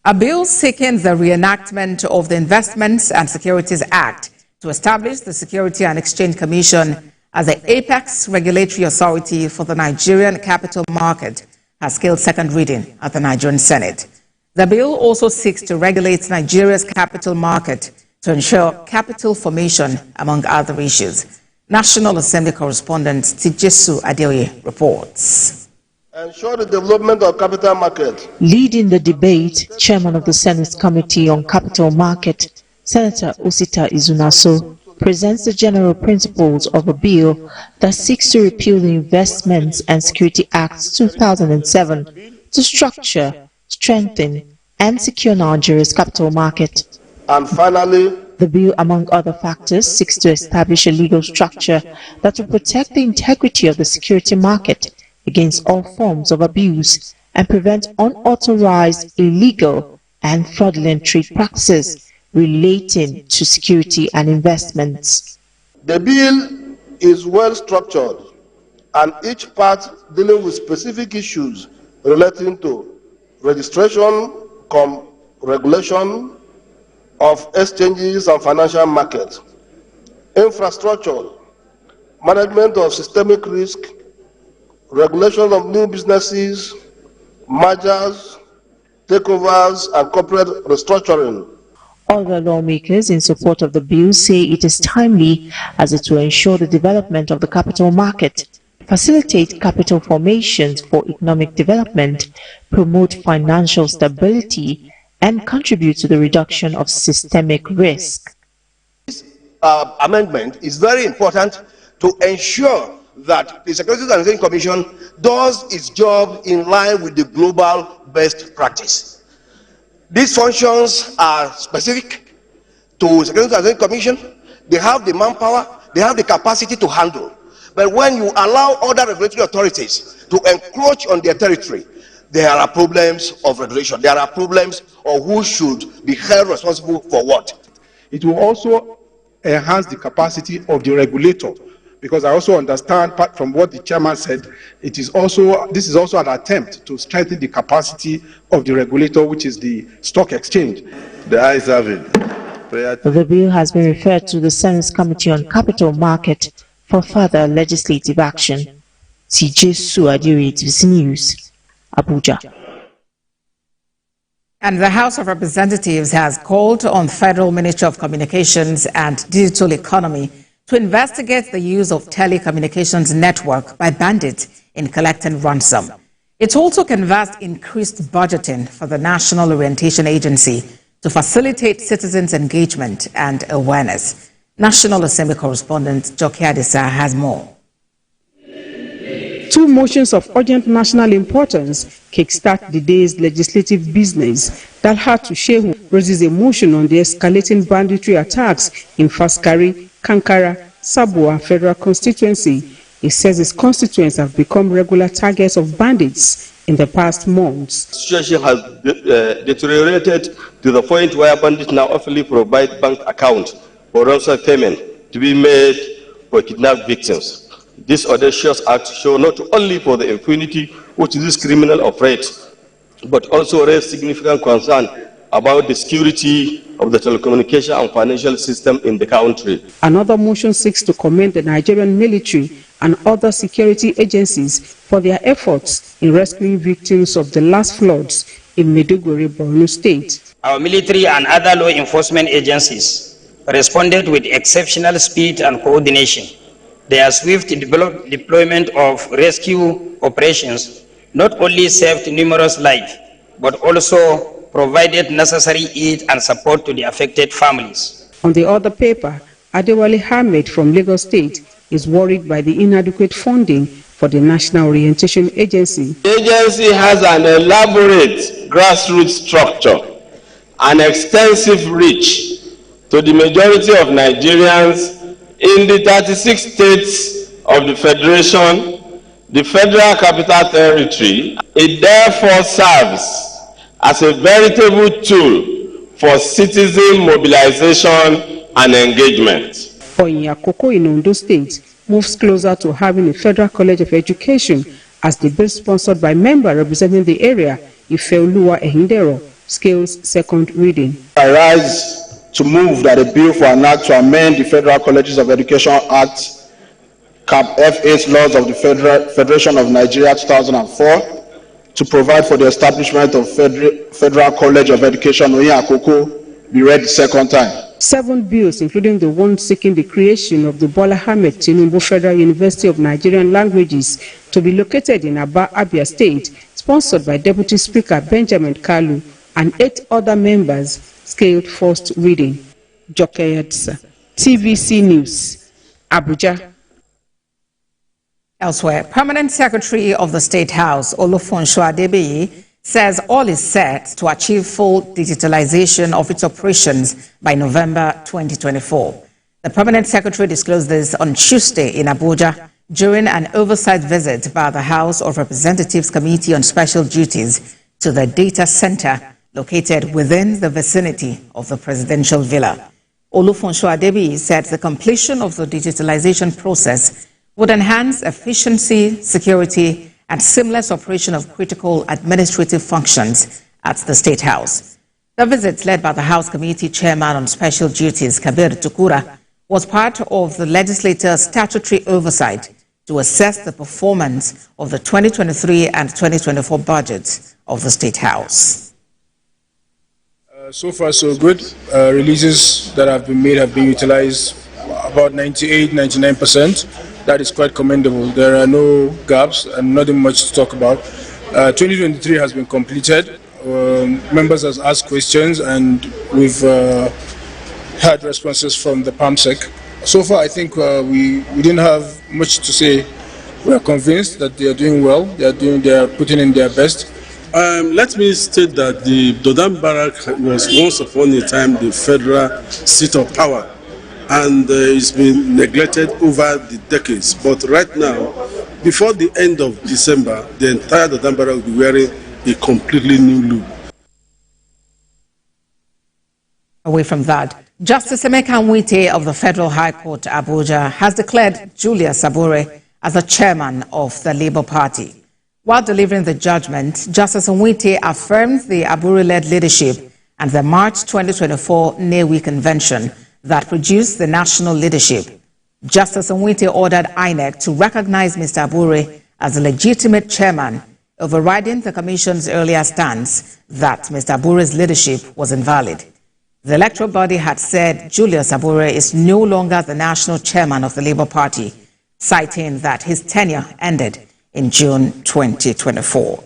A bill seeking the reenactment of the Investments and Securities Act to establish the Security and Exchange Commission as the apex regulatory authority for the Nigerian capital market has scaled second reading at the Nigerian Senate. The bill also seeks to regulate Nigeria's capital market to ensure capital formation, among other issues. National Assembly correspondent TVC News reports. Ensure the development of capital market. Leading the debate, Chairman of the Senate Committee on Capital Market, Senator Osita Izunaso, presents the general principles of a bill that seeks to repeal the Investments and Security Act 2007 to structure, strengthen, and secure Nigeria's capital market. And finally, the bill, among other factors, seeks to establish a legal structure that will protect the integrity of the security market against all forms of abuse and prevent unauthorized, illegal, and fraudulent trade practices relating to security and investments. The bill is well structured, and each part dealing with specific issues relating to registration, regulation of exchanges and financial markets, infrastructure, management of systemic risk, regulation of new businesses, mergers, takeovers, and corporate restructuring. Other lawmakers in support of the bill say it is timely as it will ensure the development of the capital market, facilitate capital formations for economic development, promote financial stability, and contribute to the reduction of systemic risk. This amendment is very important to ensure that the Securities and Exchange Commission does its job in line with the global best practice. These functions are specific to Securities and Exchange Commission. They have the manpower, they have the capacity to handle. But when you allow other regulatory authorities to encroach on their territory, there are problems of regulation. There are problems of who should be held responsible for what. It will also enhance the capacity of the regulator, because I also understand, part from what the chairman said, this is also an attempt to strengthen the capacity of the regulator, which is the stock exchange. The ayes have it. The bill has been referred to the Senate Committee on Capital Market for further legislative action. TVC TVC News, Abuja. And the House of Representatives has called on Federal Ministry of Communications and Digital Economy to investigate the use of telecommunications network by bandits in collecting ransom. It also canvassed increased budgeting for the National Orientation Agency to facilitate citizens' engagement and awareness. National Assembly correspondent Joki Adisa has more. Two motions of urgent national importance kickstart the day's legislative business. Dalhatu Shehu raises a motion on the escalating banditry attacks in Faskari, Kankara, Sabua Federal Constituency. He says his constituents have become regular targets of bandits in the past months. The situation has deteriorated to the point where bandits now often provide bank accounts for ransom payment to be made for kidnapped victims. This audacious act shows not only for the impunity which this criminal operates, but also raise significant concern about the security of the telecommunication and financial system in the country. Another motion seeks to commend the Nigerian military and other security agencies for their efforts in rescuing victims of the last floods in Maiduguri, Borno State. Our military and other law enforcement agencies responded with exceptional speed and coordination. Their swift deployment of rescue operations not only saved numerous lives, but also provided necessary aid and support to the affected families. On the other paper, Adewale Hamid from Lagos State is worried by the inadequate funding for the National Orientation Agency. The agency has an elaborate grassroots structure, an extensive reach to the majority of Nigerians in the 36 states of the Federation, the Federal Capital Territory. It therefore serves as a veritable tool for citizen mobilization and engagement. Onyakoko in Ondo State moves closer to having a Federal College of Education as the bill sponsored by member representing the area, Ifeoluwa Ehindero, scales second reading. I rise to move that a bill for an act to amend the Federal Colleges of Education Act, Cap F8 laws of the Federation of Nigeria 2004, to provide for the establishment of Federal College of Education, Oyin Akoko, be read the second time. 7 bills, including the one seeking the creation of the Bola Ahmed Tinubu Federal University of Nigerian Languages to be located in Aba, Abia State, sponsored by Deputy Speaker Benjamin Kalu and 8 other members, scaled first reading. Joke Yadsa, TVC News, Abuja. Elsewhere, Permanent Secretary of the State House, Olufunso Adebiyi, says all is set to achieve full digitalization of its operations by November 2024. The Permanent Secretary disclosed this on Tuesday in Abuja during an oversight visit by the House of Representatives Committee on Special Duties to the data center located within the vicinity of the presidential villa. Olufunso Adebiyi said the completion of the digitalization process would enhance efficiency, security, and seamless operation of critical administrative functions at the State House. The visit, led by the House Committee Chairman on Special Duties, Kabir Tukura, was part of the legislator's statutory oversight to assess the performance of the 2023 and 2024 budgets of the State House. So far, so good. Releases that have been made have been utilized about 98–99%. That is quite commendable. There are no gaps and nothing much to talk about. 2023 has been completed. Members have asked questions and we've had responses from the PAMSEC. So far, I think we didn't have much to say. We are convinced that they are doing well. They are putting in their best. Let me state that the Dodam Barrack was once upon a time the federal seat of power, and it's been neglected over the decades. But right now, before the end of December, the entire Dodam Barrack will be wearing a completely new look. Away from that, Justice Emeka Nwite of the Federal High Court, Abuja, has declared Julius Abure as the chairman of the Labour Party. While delivering the judgment, Justice Nwite affirmed the Abure-led leadership and the March 2024 Newi Convention that produced the national leadership. Justice Nwite ordered INEC to recognize Mr. Abure as the legitimate chairman, overriding the Commission's earlier stance that Mr. Abure's leadership was invalid. The electoral body had said Julius Abure is no longer the national chairman of the Labour Party, citing that his tenure ended in June 2024.